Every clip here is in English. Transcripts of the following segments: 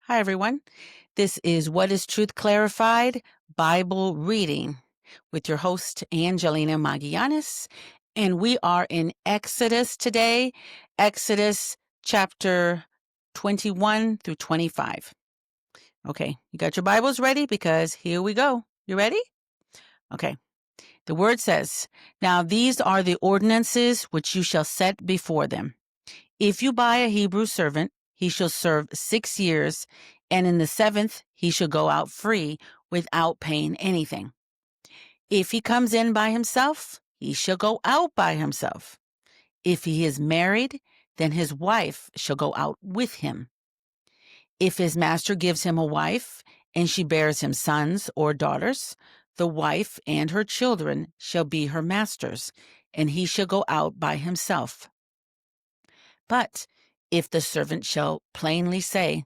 Hi, everyone. This is What is Truth Clarified Bible Reading with your host, Angelina Magallanes. And we are in Exodus today, Exodus chapter 21 through 25. Okay, you got your Bibles ready? Because here we go. You ready? Okay. The word says, "Now these are the ordinances which you shall set before them. If you buy a Hebrew servant, he shall serve 6 years, and in the seventh he shall go out free without paying anything. If he comes in by himself, he shall go out by himself. If he is married, then his wife shall go out with him. If his master gives him a wife, and she bears him sons or daughters, the wife and her children shall be her master's, and he shall go out by himself. But if the servant shall plainly say,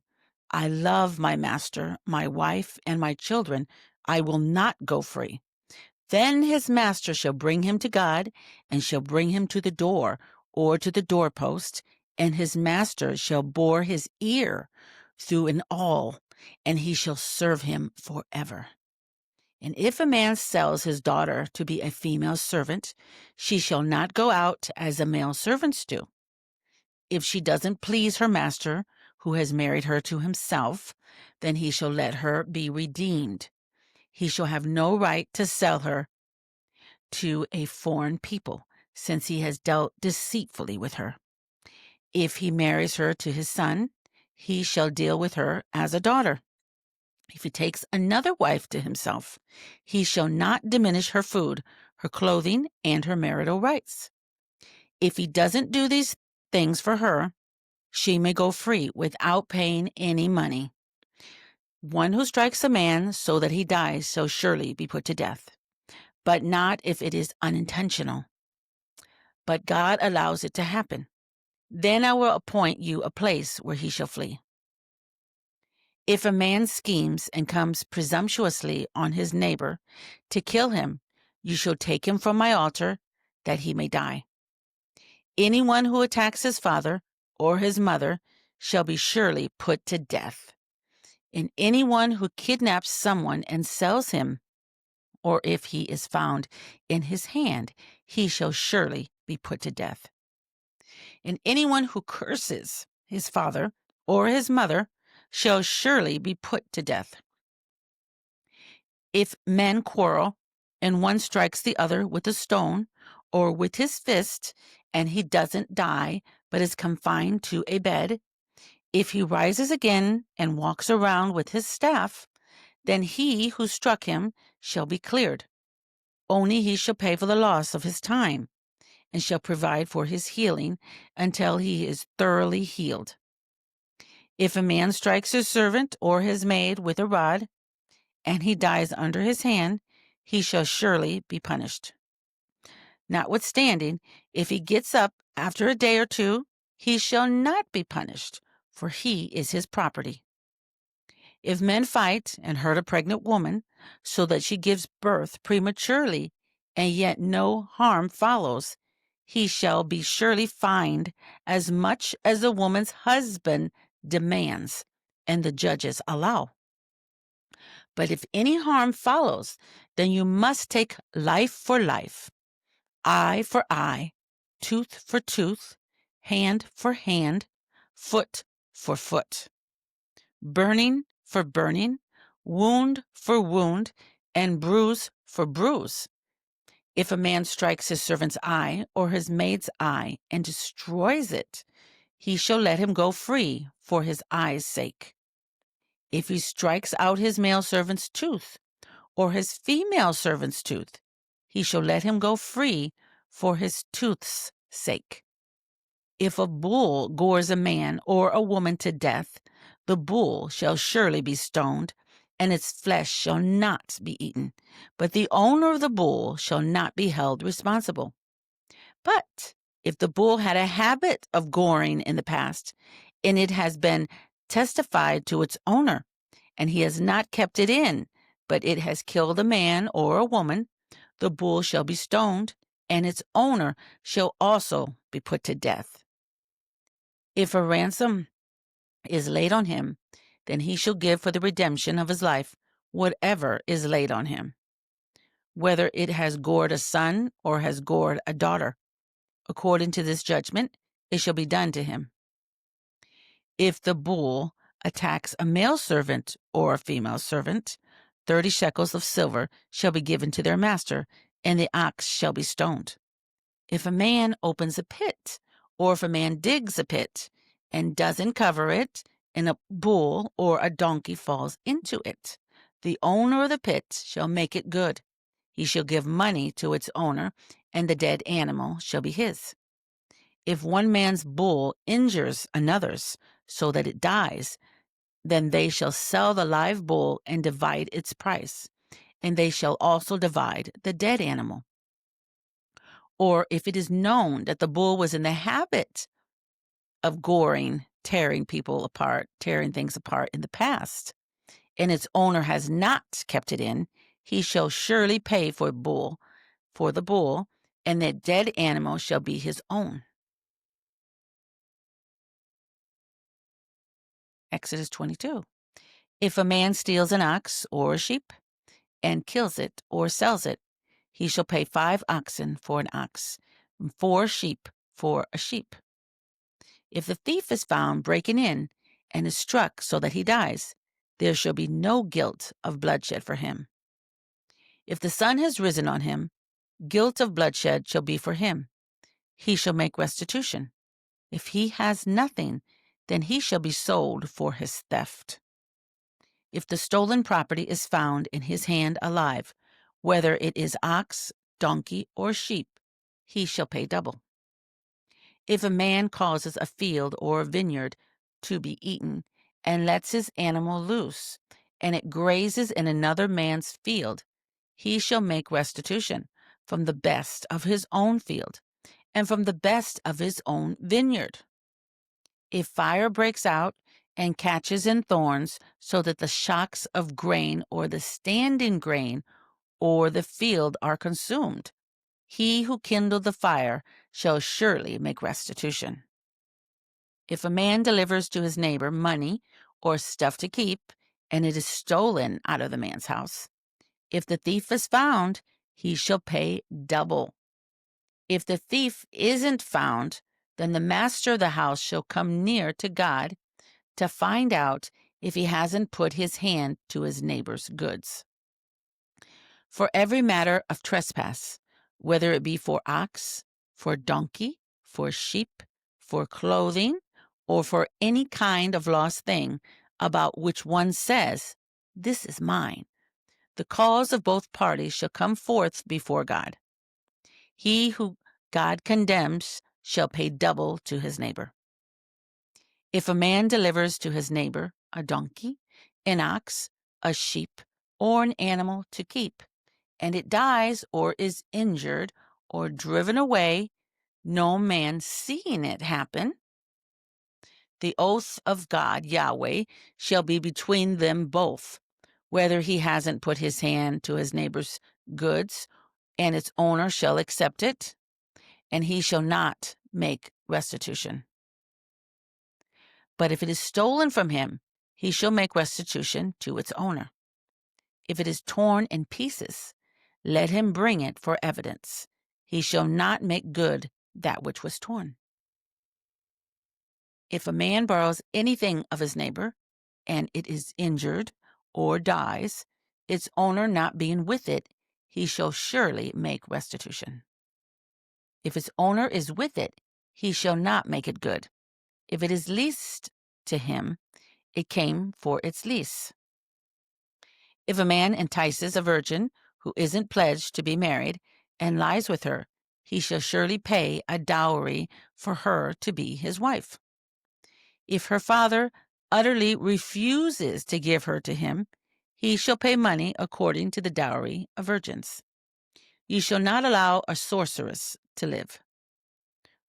I love my master, my wife, and my children, I will not go free. Then his master shall bring him to God, and shall bring him to the door, or to the doorpost, and his master shall bore his ear through and all, and he shall serve him forever. And if a man sells his daughter to be a female servant, she shall not go out as the male servants do. If she doesn't please her master, who has married her to himself, then he shall let her be redeemed. He shall have no right to sell her to a foreign people, since he has dealt deceitfully with her. If he marries her to his son, he shall deal with her as a daughter. If he takes another wife to himself, he shall not diminish her food, her clothing, and her marital rights. If he doesn't do these things for her, she may go free without paying any money. One who strikes a man so that he dies shall surely be put to death, but not if it is unintentional. But God allows it to happen. Then I will appoint you a place where he shall flee. If a man schemes and comes presumptuously on his neighbor to kill him, you shall take him from my altar, that he may die. Anyone who attacks his father or his mother shall be surely put to death. And anyone who kidnaps someone and sells him, or if he is found in his hand, he shall surely be put to death. And anyone who curses his father or his mother shall surely be put to death. If men quarrel, and one strikes the other with a stone or with his fist, and he doesn't die, but is confined to a bed, if he rises again and walks around with his staff, then he who struck him shall be cleared. Only he shall pay for the loss of his time, and shall provide for his healing until he is thoroughly healed. If a man strikes his servant or his maid with a rod, and he dies under his hand, he shall surely be punished. Notwithstanding, if he gets up after a day or two, he shall not be punished, for he is his property. If men fight and hurt a pregnant woman so that she gives birth prematurely, and yet no harm follows, he shall be surely fined as much as the woman's husband demands and the judges allow. But if any harm follows, then you must take life for life, eye for eye, tooth for tooth, hand for hand, foot for foot, burning for burning, wound for wound, and bruise for bruise. If a man strikes his servant's eye or his maid's eye and destroys it, he shall let him go free for his eye's sake. If he strikes out his male servant's tooth or his female servant's tooth, he shall let him go free for his tooth's sake. If a bull gores a man or a woman to death, the bull shall surely be stoned, and its flesh shall not be eaten, but the owner of the bull shall not be held responsible. But if the bull had a habit of goring in the past, and it has been testified to its owner, and he has not kept it in, but it has killed a man or a woman, the bull shall be stoned, and its owner shall also be put to death. If a ransom is laid on him, then he shall give for the redemption of his life whatever is laid on him, whether it has gored a son or has gored a daughter. According to this judgment, it shall be done to him. If the bull attacks a male servant or a female servant, 30 shekels of silver shall be given to their master, and the ox shall be stoned. If a man opens a pit, or if a man digs a pit and doesn't cover it, and a bull or a donkey falls into it, the owner of the pit shall make it good. He shall give money to its owner, and the dead animal shall be his. If one man's bull injures another's so that it dies, then they shall sell the live bull and divide its price, and they shall also divide the dead animal. Or if it is known that the bull was in the habit of goring, tearing people apart, tearing things apart in the past, and its owner has not kept it in, he shall surely pay for the bull, and the dead animal shall be his own. Exodus 22. If a man steals an ox or a sheep and kills it or sells it, he shall pay 5 oxen for an ox, and 4 sheep for a sheep. If the thief is found breaking in and is struck so that he dies, there shall be no guilt of bloodshed for him. If the sun has risen on him, guilt of bloodshed shall be for him. He shall make restitution. If he has nothing, then he shall be sold for his theft. If the stolen property is found in his hand alive, whether it is ox, donkey, or sheep, he shall pay double. If a man causes a field or a vineyard to be eaten and lets his animal loose, and it grazes in another man's field, he shall make restitution from the best of his own field and from the best of his own vineyard. If fire breaks out and catches in thorns so that the shocks of grain or the standing grain or the field are consumed, he who kindled the fire shall surely make restitution. If a man delivers to his neighbor money or stuff to keep, and it is stolen out of the man's house, if the thief is found, he shall pay double. If the thief isn't found, then the master of the house shall come near to God to find out if he hasn't put his hand to his neighbor's goods. For every matter of trespass, whether it be for ox, for donkey, for sheep, for clothing, or for any kind of lost thing about which one says, "This is mine," the cause of both parties shall come forth before God. He who God condemns shall pay double to his neighbor. If a man delivers to his neighbor a donkey, an ox, a sheep, or an animal to keep, and it dies or is injured or driven away, no man seeing it happen, the oath of God, Yahweh, shall be between them both, whether he hasn't put his hand to his neighbor's goods, and its owner shall accept it, and he shall not make restitution. But if it is stolen from him, he shall make restitution to its owner. If it is torn in pieces, let him bring it for evidence. He shall not make good that which was torn. If a man borrows anything of his neighbor, and it is injured or dies, its owner not being with it, he shall surely make restitution. If its owner is with it, he shall not make it good. If it is leased to him, it came for its lease. If a man entices a virgin who isn't pledged to be married and lies with her, he shall surely pay a dowry for her to be his wife. If her father utterly refuses to give her to him, he shall pay money according to the dowry of virgins. You shall not allow a sorceress to live.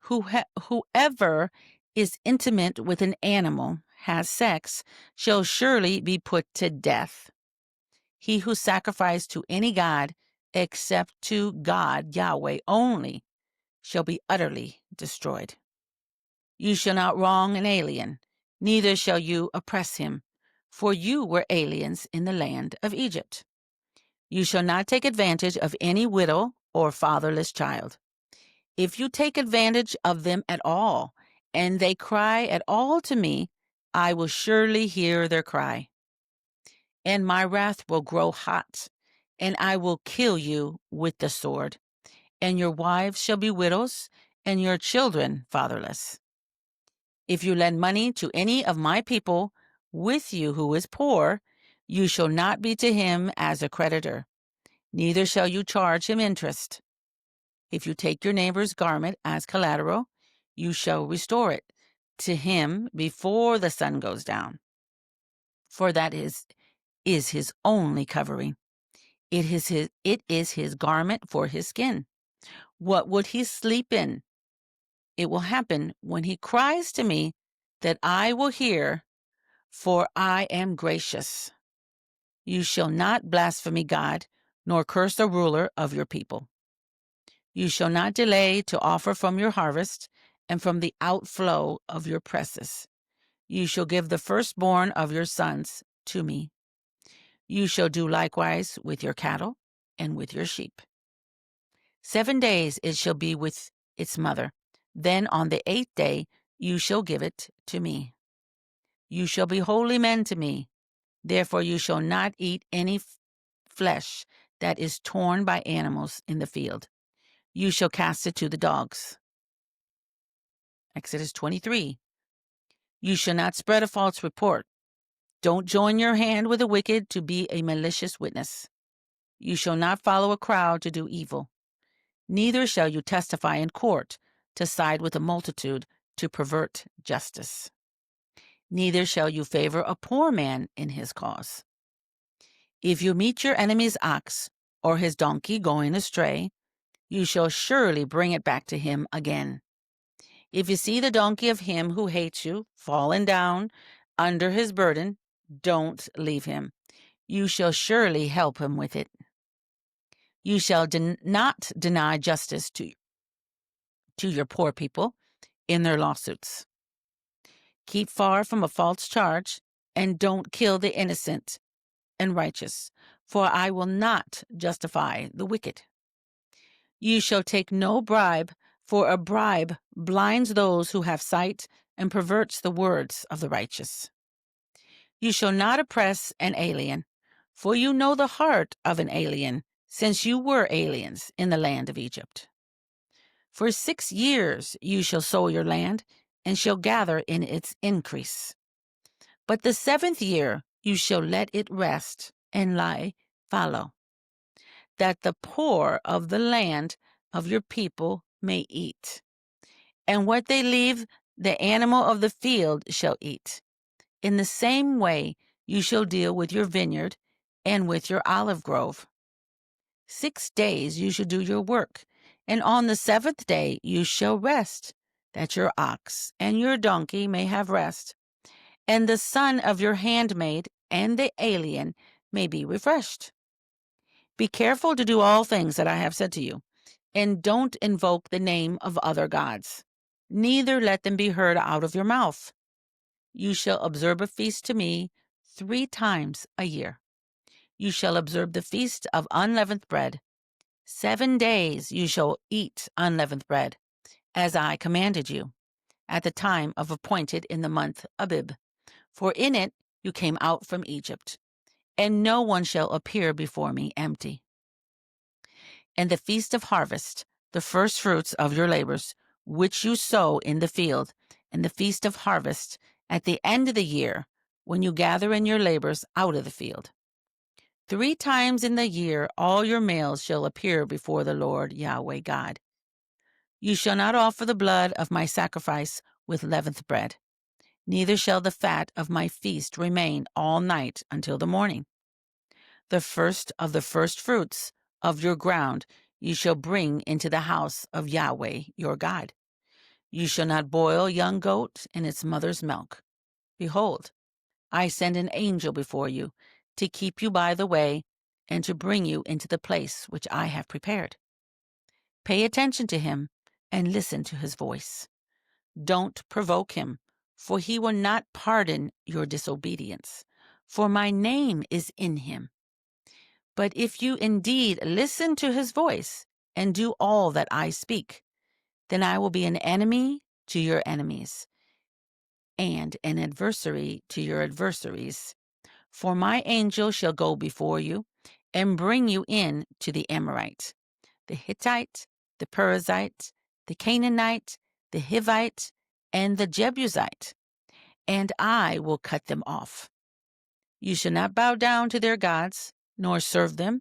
Whoever is intimate with an animal, has sex, shall surely be put to death. He who sacrificed to any god except to God, Yahweh only, shall be utterly destroyed. You shall not wrong an alien, neither shall you oppress him, for you were aliens in the land of Egypt. You shall not take advantage of any widow or fatherless child. If you take advantage of them at all, and they cry at all to me, I will surely hear their cry. And my wrath will grow hot, and I will kill you with the sword, and your wives shall be widows, and your children fatherless. If you lend money to any of my people with you who is poor, you shall not be to him as a creditor, neither shall you charge him interest. If you take your neighbor's garment as collateral, you shall restore it to him before the sun goes down. For that is his only covering. It is his garment for his skin. What would he sleep in? It will happen when he cries to me that I will hear, for I am gracious. You shall not blaspheme God, nor curse the ruler of your people. You shall not delay to offer from your harvest and from the outflow of your presses. You shall give the firstborn of your sons to me. You shall do likewise with your cattle and with your sheep. 7 days it shall be with its mother. Then on the 8th day you shall give it to me. You shall be holy men to me. Therefore you shall not eat any flesh that is torn by animals in the field. You shall cast it to the dogs. Exodus 23. You shall not spread a false report. Don't join your hand with the wicked to be a malicious witness. You shall not follow a crowd to do evil. Neither shall you testify in court to side with a multitude to pervert justice. Neither shall you favor a poor man in his cause. If you meet your enemy's ox or his donkey going astray, you shall surely bring it back to him again. If you see the donkey of him who hates you fallen down under his burden, don't leave him. You shall surely help him with it. You shall not deny justice to your poor people in their lawsuits. Keep far from a false charge, and don't kill the innocent and righteous, for I will not justify the wicked. You shall take no bribe, for a bribe blinds those who have sight and perverts the words of the righteous. You shall not oppress an alien, for you know the heart of an alien, since you were aliens in the land of Egypt. For 6 years you shall sow your land, and shall gather in its increase. But the 7th year you shall let it rest and lie fallow, that the poor of the land of your people may eat. And what they leave, the animal of the field shall eat. In the same way you shall deal with your vineyard and with your olive grove. 6 days you shall do your work, and on the 7th day you shall rest, that your ox and your donkey may have rest, and the son of your handmaid and the alien may be refreshed. Be careful to do all things that I have said to you, and don't invoke the name of other gods, neither let them be heard out of your mouth. You shall observe a feast to me 3 times a year. You shall observe the feast of unleavened bread. 7 days you shall eat unleavened bread, as I commanded you, at the time of appointed in the month Abib, for in it you came out from Egypt, and no one shall appear before me empty. And the feast of harvest, the first fruits of your labors, which you sow in the field, and the feast of harvest at the end of the year, when you gather in your labors out of the field. 3 times in the year all your males shall appear before the Lord Yahweh God. You shall not offer the blood of my sacrifice with leavened bread, neither shall the fat of my feast remain all night until the morning. The first of the first fruits of your ground you shall bring into the house of Yahweh your God. You shall not boil young goat in its mother's milk. Behold, I send an angel before you to keep you by the way and to bring you into the place which I have prepared. Pay attention to him and listen to his voice. Don't provoke him, for he will not pardon your disobedience, for my name is in him. But if you indeed listen to his voice and do all that I speak, then I will be an enemy to your enemies and an adversary to your adversaries. For my angel shall go before you and bring you in to the Amorite, the Hittite, the Perizzite, the Canaanite, the Hivite, and the Jebusite, and I will cut them off. You shall not bow down to their gods, nor serve them,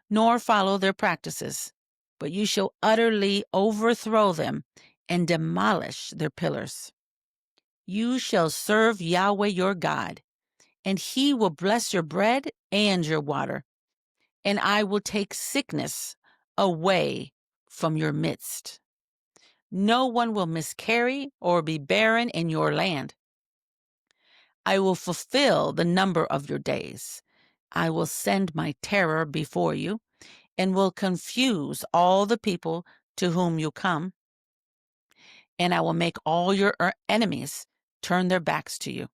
nor follow their practices, but you shall utterly overthrow them and demolish their pillars. You shall serve Yahweh your God, and he will bless your bread and your water, and I will take sickness away from your midst. No one will miscarry or be barren in your land. I will fulfill the number of your days. I will send my terror before you and will confuse all the people to whom you come, and I will make all your enemies turn their backs to you.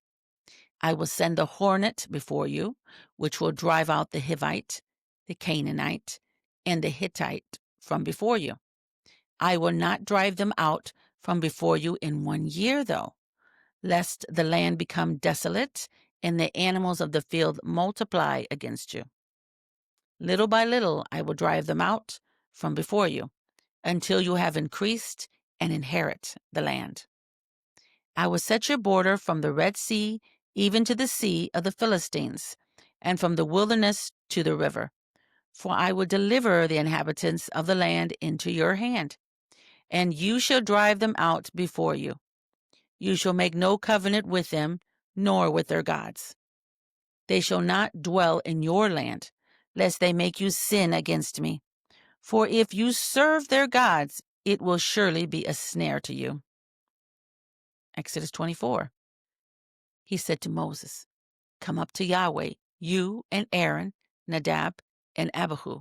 I will send the hornet before you, which will drive out the Hivite, the Canaanite, and the Hittite from before you. I will not drive them out from before you in 1 year, though, lest the land become desolate and the animals of the field multiply against you. Little by little I will drive them out from before you, until you have increased and inherit the land. I will set your border from the Red Sea even to the sea of the Philistines, and from the wilderness to the river. For I will deliver the inhabitants of the land into your hand, and you shall drive them out before you. You shall make no covenant with them, nor with their gods. They shall not dwell in your land, lest they make you sin against me. For if you serve their gods, it will surely be a snare to you. Exodus 24. He said to Moses, come up to Yahweh, you and Aaron, Nadab, and Abihu,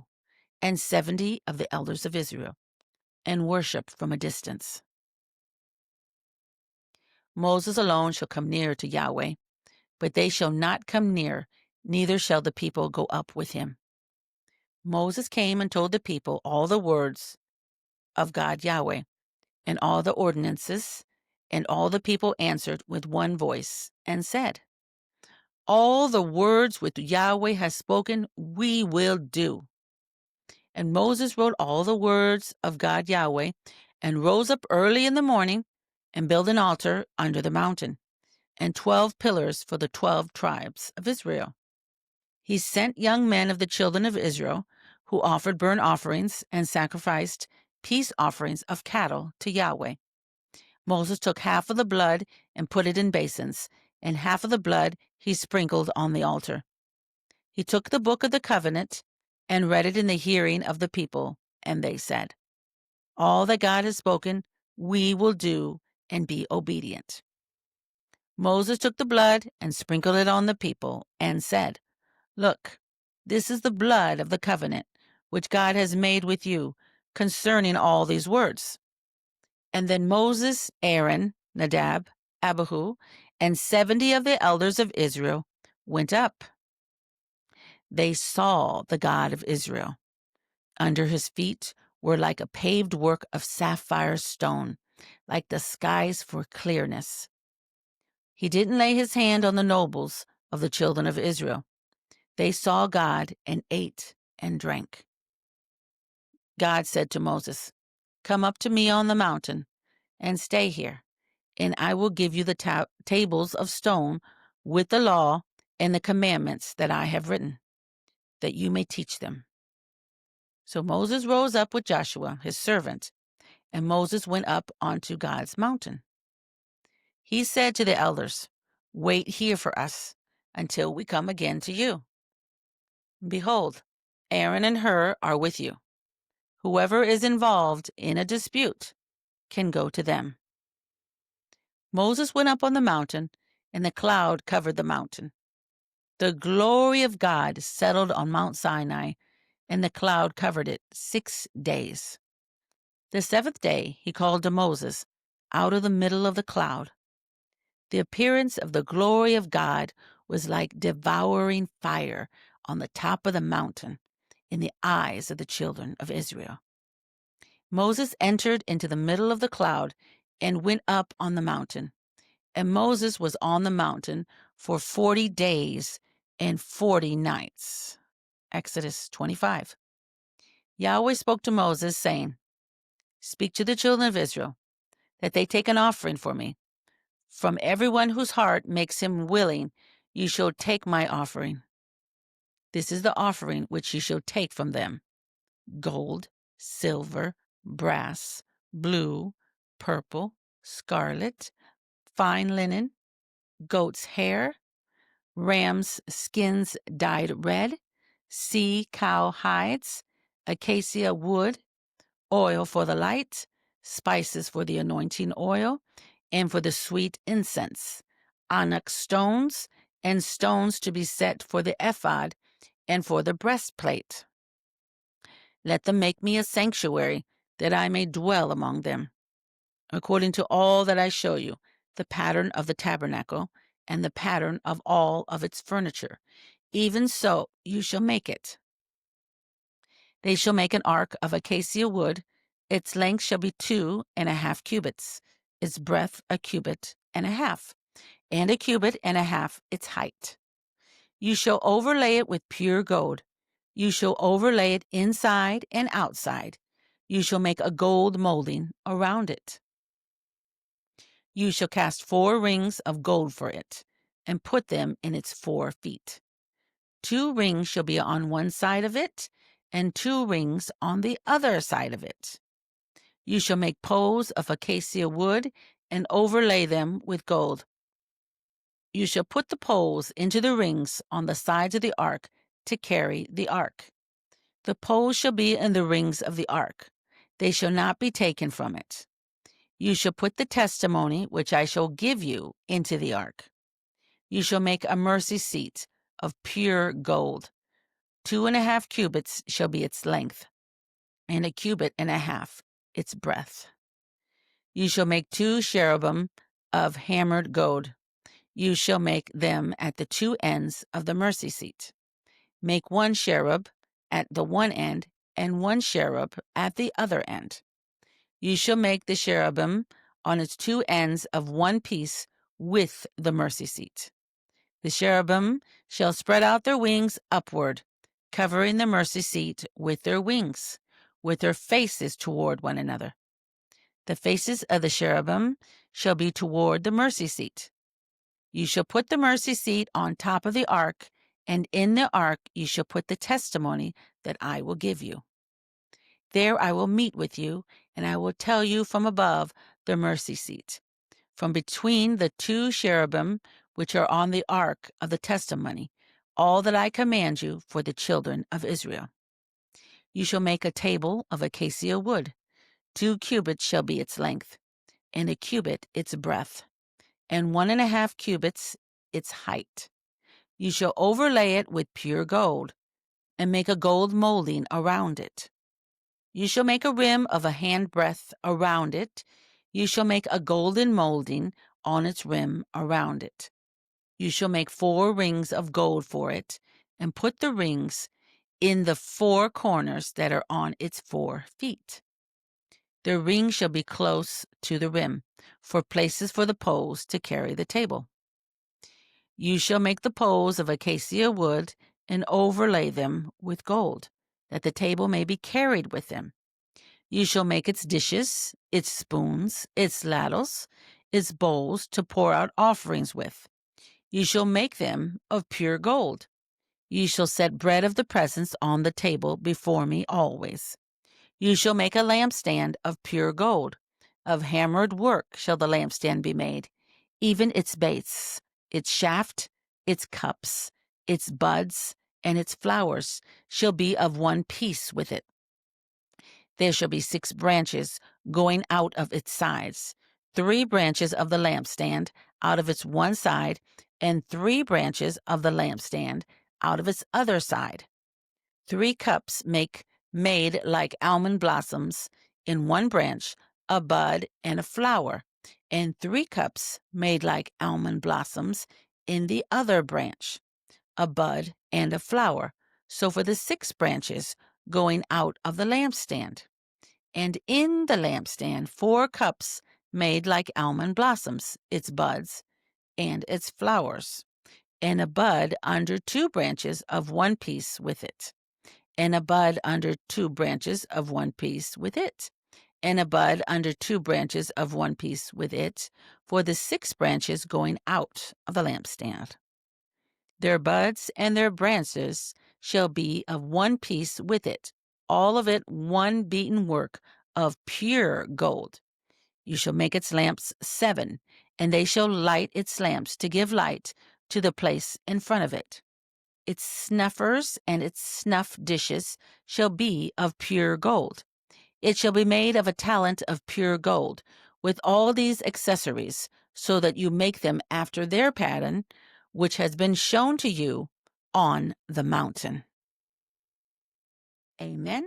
and 70 of the elders of Israel, and worship from a distance. Moses alone shall come near to Yahweh, but they shall not come near, neither shall the people go up with him. Moses came and told the people all the words of God Yahweh, and all the ordinances, and all the people answered with one voice, and said, all the words which Yahweh has spoken, we will do. And Moses wrote all the words of God Yahweh, and rose up early in the morning, and built an altar under the mountain, and 12 pillars for the 12 tribes of Israel. He sent young men of the children of Israel, who offered burnt offerings and sacrificed peace offerings of cattle to Yahweh. Moses took half of the blood and put it in basins, and half of the blood he sprinkled on the altar. He took the book of the covenant and read it in the hearing of the people, and they said, all that God has spoken, we will do and be obedient. Moses took the blood and sprinkled it on the people and said, look, this is the blood of the covenant which God has made with you concerning all these words. And then Moses, Aaron, Nadab, Abihu, and 70 of the elders of Israel went up. They saw the God of Israel. Under his feet were like a paved work of sapphire stone, like the skies for clearness. He didn't lay his hand on the nobles of the children of Israel. They saw God and ate and drank. God said to Moses, come up to me on the mountain and stay here, and I will give you the tables of stone with the law and the commandments that I have written, that you may teach them. So Moses rose up with Joshua, his servant, and Moses went up onto God's mountain. He said to the elders, wait here for us until we come again to you. Behold, Aaron and Hur are with you. Whoever is involved in a dispute can go to them. Moses went up on the mountain, and the cloud covered the mountain. The glory of God settled on Mount Sinai, and the cloud covered it 6 days. The 7th day he called to Moses out of the middle of the cloud. The appearance of the glory of God was like devouring fire on the top of the mountain in the eyes of the children of Israel. Moses entered into the middle of the cloud and went up on the mountain. And Moses was on the mountain for 40 days and 40 nights. Exodus 25. Yahweh spoke to Moses, saying, Speak to the children of Israel, that they take an offering for me. From everyone whose heart makes him willing, you shall take my offering. This is the offering which you shall take from them: gold, silver, brass, blue, purple, scarlet, fine linen, goat's hair, ram's skins dyed red, sea-cow hides, acacia wood, oil for the light, spices for the anointing oil, and for the sweet incense, onyx stones, and stones to be set for the ephod and for the breastplate. Let them make me a sanctuary, that I may dwell among them, according to all that I show you, the pattern of the tabernacle, and the pattern of all of its furniture. Even so you shall make it. They shall make an ark of acacia wood. Its length shall be 2.5 cubits, its breadth 1.5 cubits, and 1.5 cubits its height. You shall overlay it with pure gold. You shall overlay it inside and outside. You shall make a gold molding around it. You shall cast 4 rings of gold for it, and put them in its 4 feet. 2 rings shall be on one side of it, and 2 rings on the other side of it. You shall make poles of acacia wood, and overlay them with gold. You shall put the poles into the rings on the sides of the ark to carry the ark. The poles shall be in the rings of the ark. They shall not be taken from it. You shall put the testimony which I shall give you into the ark. You shall make a mercy seat of pure gold. 2.5 cubits shall be its length, and 1.5 cubits its breadth. You shall make 2 cherubim of hammered gold. You shall make them at the 2 ends of the mercy seat. Make 1 cherub at the one end, and 1 cherub at the other end. You shall make the cherubim on its 2 ends of one piece with the mercy seat. The cherubim shall spread out their wings upward, covering the mercy seat with their wings, with their faces toward one another. The faces of the cherubim shall be toward the mercy seat. You shall put the mercy seat on top of the ark, and in the ark you shall put the testimony that I will give you. There I will meet with you, and I will tell you from above the mercy seat, from between the 2 cherubim which are on the ark of the testimony, all that I command you for the children of Israel. You shall make a table of acacia wood. 2 cubits shall be its length, and 1 cubit its breadth, and 1.5 cubits its height. You shall overlay it with pure gold, and make a gold molding around it. You shall make a rim of a handbreadth around it. You shall make a golden molding on its rim around it. You shall make 4 rings of gold for it, and put the rings in the 4 corners that are on its 4 feet. The ring shall be close to the rim, for places for the poles to carry the table. You shall make the poles of acacia wood, and overlay them with gold, that the table may be carried with them. You shall make its dishes, its spoons, its ladles, its bowls to pour out offerings with. You shall make them of pure gold. You shall set bread of the presence on the table before me always. You shall make a lampstand of pure gold. Of hammered work shall the lampstand be made, even its base, its shaft, its cups, its buds, and its flowers shall be of one piece with it. There shall be 6 branches going out of its sides, 3 branches of the lampstand out of its one side, and 3 branches of the lampstand out of its other side. 3 cups made like almond blossoms in one branch, a bud and a flower, and 3 cups made like almond blossoms in the other branch, a bud and a flower. So for the 6 branches going out of the lampstand. And in the lampstand 4 cups made like almond blossoms, its buds and its flowers, and a bud under 2 branches of one piece with it, and a bud under 2 branches of one piece with it, and a bud under 2 branches of one piece with it, for the 6 branches going out of the lampstand. Their buds and their branches shall be of one piece with it, all of it one beaten work of pure gold. You shall make its lamps 7, and they shall light its lamps to give light to the place in front of it. Its snuffers and its snuff dishes shall be of pure gold. It shall be made of a talent of pure gold, with all these accessories, so that you make them after their pattern, which has been shown to you on the mountain. Amen.